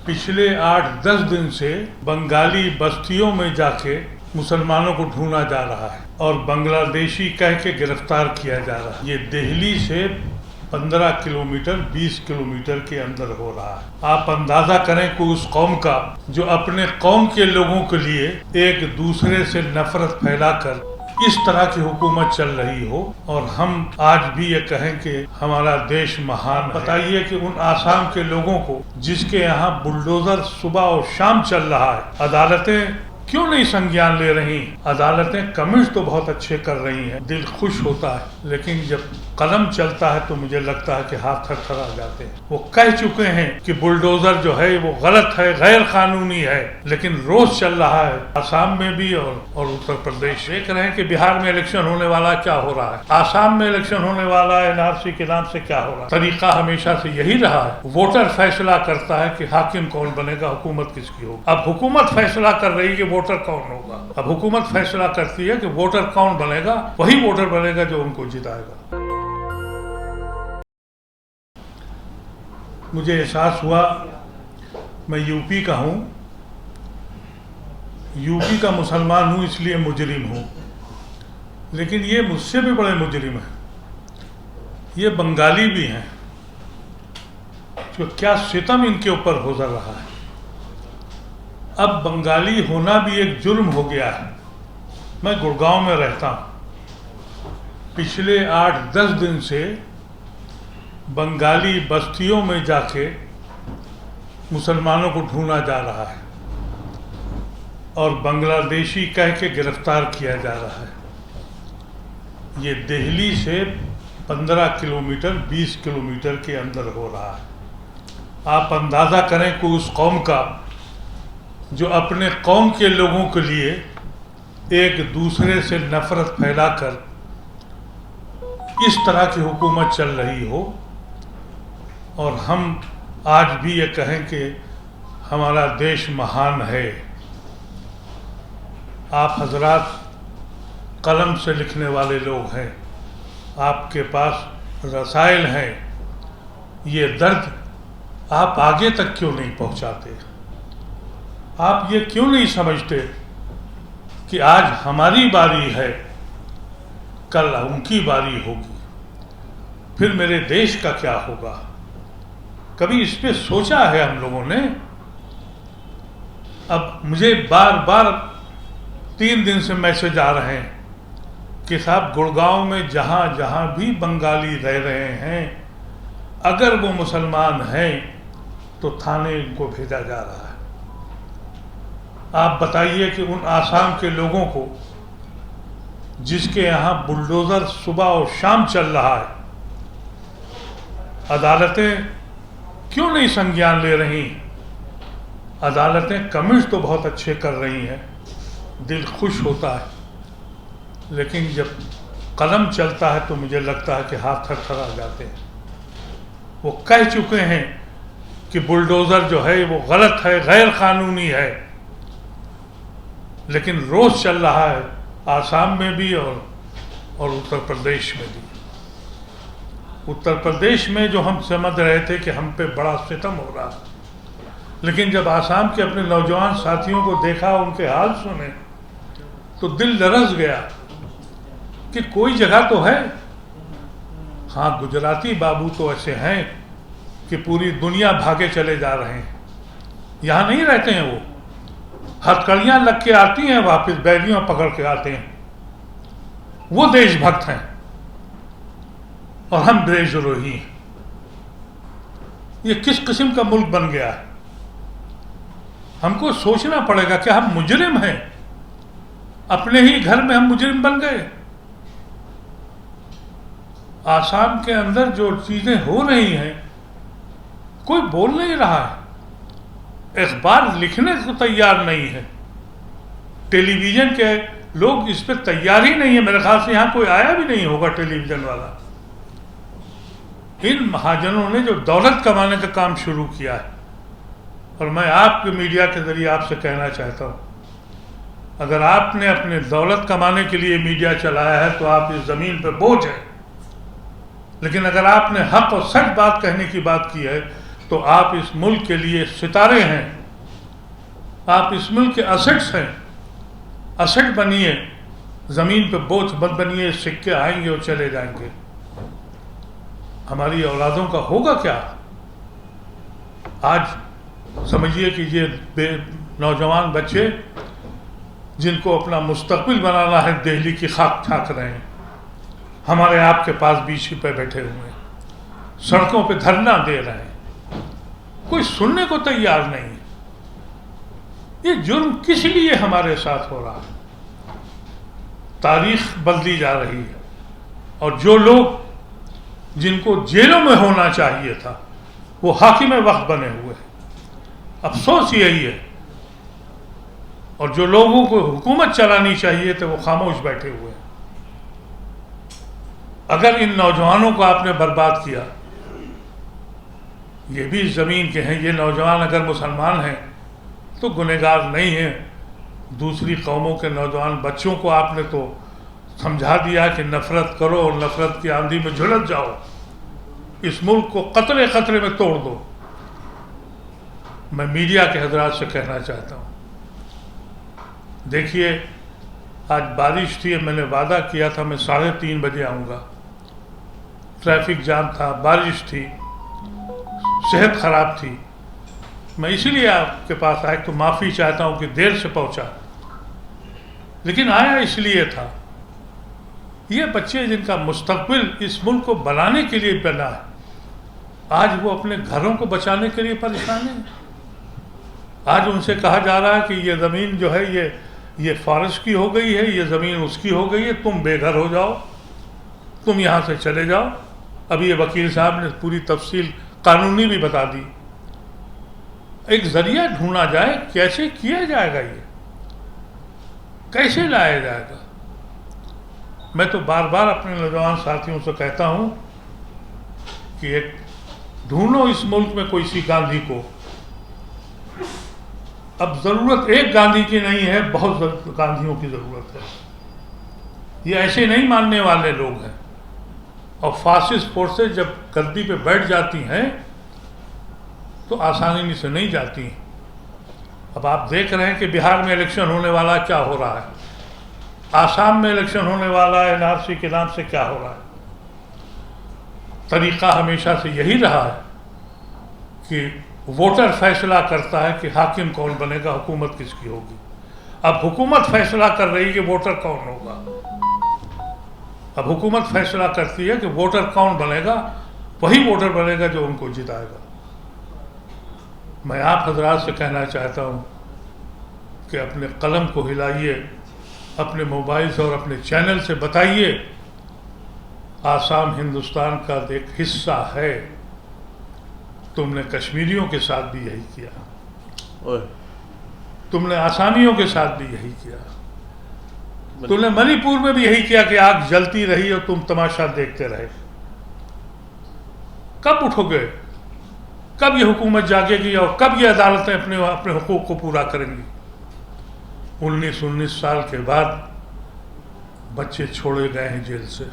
पिछले 8-10 दिन से बंगाली बस्तियों में जाके मुसलमानों को ढूंढा जा रहा है और बांग्लादेशी कह के गिरफ्तार किया जा रहा है। ये दिल्ली से 15 किलोमीटर 20 किलोमीटर के अंदर हो रहा है। आप अंदाजा करें कि उस कौम का जो अपने कौम के लोगों के लिए एक दूसरे से नफरत फैलाकर इस तरह की हुकूमत चल रही हो, और हम आज भी ये कहें कि हमारा देश महान है। बताइए कि उन आसाम के लोगों को जिसके यहाँ बुलडोजर सुबह और शाम चल रहा है, अदालतें क्यों नहीं संज्ञान ले रही? अदालतें कमिश्न तो बहुत अच्छे कर रही हैं, दिल खुश होता है, लेकिन जब कलम चलता है तो मुझे लगता है कि हाथ थरथरा जाते हैं। वो कह चुके हैं कि बुलडोजर जो है वो गलत है, गैर कानूनी है, लेकिन रोज चल रहा है आसाम में भी और उत्तर प्रदेश। देख रहे हैं कि बिहार में इलेक्शन होने वाला, क्या हो रहा है, आसाम में इलेक्शन होने वाला है, एनआरसी के नाम से क्या हो रहा है। तरीका हमेशा से यही रहा है, वोटर फैसला करता है कि हाकिम कौन बनेगा, हुकूमत किसकी होगी। अब हुकूमत फैसला कर रही है कि वोटर कौन होगा। अब हुकूमत फैसला करती है कि वोटर कौन बनेगा, वही वोटर बनेगा जो उनको जिताएगा। मुझे एहसास हुआ, मैं यूपी का हूँ, यूपी का मुसलमान हूँ, इसलिए मुजरिम हूँ, लेकिन ये मुझसे भी बड़े मुजरिम हैं। ये बंगाली भी हैं, जो क्या सितम इनके ऊपर गुजर रहा है। अब बंगाली होना भी एक जुर्म हो गया है। मैं गुड़गांव में रहता हूँ। पिछले 8-10 दिन से बंगाली बस्तियों में जाके मुसलमानों को ढूंढा जा रहा है और बांग्लादेशी कह के गिरफ्तार किया जा रहा है। ये दिल्ली से 15 किलोमीटर 20 किलोमीटर के अंदर हो रहा है। आप अंदाज़ा करें कि उस कौम का जो अपने कौम के लोगों के लिए एक दूसरे से नफरत फैलाकर इस तरह की हुकूमत चल रही हो, और हम आज भी ये कहें कि हमारा देश महान है। आप हजरात कलम से लिखने वाले लोग हैं, आपके पास रसायल हैं, ये दर्द आप आगे तक क्यों नहीं पहुंचाते? आप ये क्यों नहीं समझते कि आज हमारी बारी है, कल उनकी बारी होगी, फिर मेरे देश का क्या होगा? कभी इस पे सोचा है हम लोगों ने? अब मुझे बार बार 3 दिन से मैसेज आ रहे हैं कि साहब गुड़गांव में जहाँ जहाँ भी बंगाली रह रहे हैं, अगर वो मुसलमान हैं तो थाने इनको भेजा जा रहा है। आप बताइए कि उन आसाम के लोगों को जिसके यहाँ बुलडोजर सुबह और शाम चल रहा है, अदालतें क्यों नहीं संज्ञान ले रही? अदालतें कमिश्न तो बहुत अच्छे कर रही हैं, दिल खुश होता है, लेकिन जब कलम चलता है तो मुझे लगता है कि हाथ थरथरा जाते हैं। वो कह चुके हैं कि बुलडोजर जो है वो गलत है, गैर कानूनी है, लेकिन रोज चल रहा है आसाम में भी और उत्तर प्रदेश में भी। उत्तर प्रदेश में जो हम समझ रहे थे कि हम पे बड़ा सितम हो रहा, लेकिन जब आसाम के अपने नौजवान साथियों को देखा, उनके हाल सुने, तो दिल लरस गया कि कोई जगह तो है। हाँ, गुजराती बाबू तो ऐसे हैं कि पूरी दुनिया भागे चले जा रहे हैं, यहाँ नहीं रहते हैं। वो हथकड़ियाँ लग के आती हैं, वापस बैगियाँ पकड़ के आते हैं। वो देशभक्त हैं और हम देशद्रोही हैं। ये किस किस्म का मुल्क बन गया है? हमको सोचना पड़ेगा कि हम मुजरिम हैं, अपने ही घर में हम मुजरिम बन गए। आसाम के अंदर जो चीजें हो रही हैं, कोई बोल नहीं रहा है, अखबार लिखने को तैयार नहीं है, टेलीविजन के लोग इस पर तैयार ही नहीं है। मेरे ख्याल से यहाँ कोई आया भी नहीं होगा टेलीविजन वाला। इन महाजनों ने जो दौलत कमाने का काम शुरू किया है, और मैं आपके मीडिया के जरिए आपसे कहना चाहता हूँ, अगर आपने अपने दौलत कमाने के लिए मीडिया चलाया है तो आप इस ज़मीन पर बोझ हैं, लेकिन अगर आपने हक और सच बात कहने की बात की है तो आप इस मुल्क के लिए सितारे हैं, आप इस मुल्क के असेट्स हैं। असेट बनिए, ज़मीन पे बोझ मत बनिए, सिक्के आएंगे और चले जाएंगे। हमारी औलादों का होगा क्या? आज समझिए कि ये नौजवान बच्चे जिनको अपना मुस्तकबिल बनाना है, दिल्ली की खाक छाक रहे हैं, हमारे आपके पास बीच पे बैठे हुए हैं, सड़कों पे धरना दे रहे हैं, कोई सुनने को तैयार नहीं है। ये जुर्म किस लिए हमारे साथ हो रहा है? तारीख बदली जा रही है और जो लोग जिनको जेलों में होना चाहिए था वो हाकिम वक्त बने हुए हैं। अफसोस यही है। और जो लोगों को हुकूमत चलानी चाहिए थे वो खामोश बैठे हुए हैं। अगर इन नौजवानों को आपने बर्बाद किया, ये भी ज़मीन के हैं, ये नौजवान अगर मुसलमान हैं तो गुनहगार नहीं हैं। दूसरी कौमों के नौजवान बच्चों को आपने तो समझा दिया कि नफ़रत करो और नफ़रत की आंधी में झुलस जाओ, इस मुल्क को कतरे कतरे में तोड़ दो। मैं मीडिया के हजरात से कहना चाहता हूँ, देखिए आज बारिश थी, मैंने वादा किया था मैं 3:30 बजे आऊँगा, ट्रैफिक जाम था, बारिश थी, सेहत ख़राब थी, मैं इसीलिए आपके पास आया। तो माफ़ी चाहता हूँ कि देर से पहुँचा, लेकिन आया इसलिए था। ये बच्चे जिनका मुस्तकबिल इस मुल्क को बनाने के लिए बना है, आज वो अपने घरों को बचाने के लिए परेशान है। आज उनसे कहा जा रहा है कि ये ज़मीन जो है ये फारस की हो गई है, ये ज़मीन उसकी हो गई है, तुम बेघर हो जाओ, तुम यहाँ से चले जाओ। अभी ये वकील साहब ने पूरी तफसील कानूनी भी बता दी। एक ज़रिया ढूंढा जाए, कैसे किया जाएगा, ये कैसे लाया जाएगा। मैं तो बार बार अपने नौजवान साथियों से कहता हूँ कि एक ढूंढो इस मुल्क में कोई सी गांधी को। अब ज़रूरत एक गांधी की नहीं है, बहुत गांधियों की ज़रूरत है। ये ऐसे नहीं मानने वाले लोग हैं। और फासिस्ट फोर्सेस जब गद्दी पे बैठ जाती हैं तो आसानी से नहीं जाती। अब आप देख रहे हैं कि बिहार में इलेक्शन होने वाला है, क्या हो रहा है। आसाम में इलेक्शन होने वाला है, एनआरसी के नाम से क्या हो रहा है। तरीक़ा हमेशा से यही रहा है कि वोटर फैसला करता है कि हाकिम कौन बनेगा, हुकूमत किसकी होगी। अब हुकूमत फैसला कर रही है कि वोटर कौन होगा। अब हुकूमत फैसला करती है कि वोटर कौन बनेगा, वही वोटर बनेगा जो उनको जिताएगा। मैं आप हजरात से कहना चाहता हूँ कि अपने कलम को हिलाइए, अपने मोबाइल से और अपने चैनल से बताइए, आसाम हिंदुस्तान का एक हिस्सा है। तुमने कश्मीरियों के साथ भी यही किया, तुमने आसामियों के साथ भी यही किया, तुमने मणिपुर में भी यही किया कि आग जलती रही और तुम तमाशा देखते रहे। कब उठोगे, कब ये हुकूमत जागेगी और कब ये अदालतें अपने हुकूक को पूरा करेंगी। 19 साल के बाद बच्चे छोड़े गए हैं जेल से,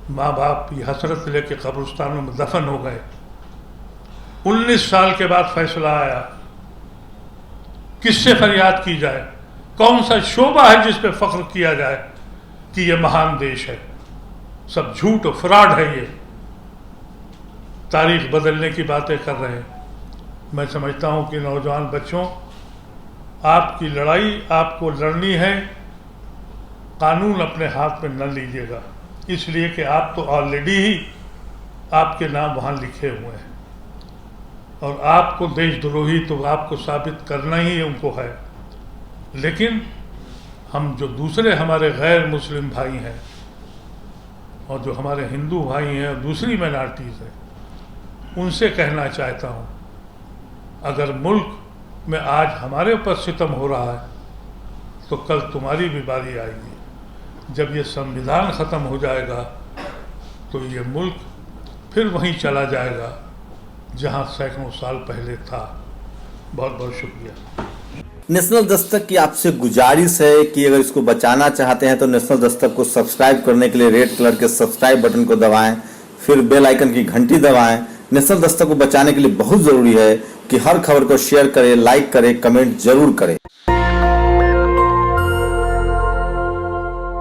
माँ बाप की हसरत लेके कब्रिस्तानों में दफन हो गए। 19 साल के बाद फैसला आया, किससे फरियाद की जाए, कौन सा शोबा है जिस पे फख्र किया जाए कि ये महान देश है। सब झूठ और फ्रॉड है। ये तारीख बदलने की बातें कर रहे हैं। मैं समझता हूं कि नौजवान बच्चों, आपकी लड़ाई आपको लड़नी है, कानून अपने हाथ में न लीजिएगा, इसलिए कि आप तो ऑलरेडी ही आपके नाम वहाँ लिखे हुए हैं और आपको देशद्रोही तो आपको साबित करना ही उनको है। लेकिन हम जो दूसरे हमारे गैर मुस्लिम भाई हैं और जो हमारे हिंदू भाई हैं और दूसरी माइनॉरिटीज़ हैं, उनसे कहना चाहता हूँ, अगर मुल्क में आज हमारे ऊपर सितम हो रहा है तो कल तुम्हारी भी बारी आएगी। जब ये संविधान ख़त्म हो जाएगा तो ये मुल्क फिर वहीं चला जाएगा जहाँ सैकड़ों साल पहले था। बहुत बहुत शुक्रिया। नेशनल दस्तक की आपसे गुजारिश है कि अगर इसको बचाना चाहते हैं तो नेशनल दस्तक को सब्सक्राइब करने के लिए रेड कलर के सब्सक्राइब बटन को दबाएं, फिर बेल आइकन की घंटी दबाएं, नेशनल दस्तक को बचाने के लिए बहुत जरूरी है कि हर खबर को शेयर करें, लाइक करें, कमेंट जरूर करें।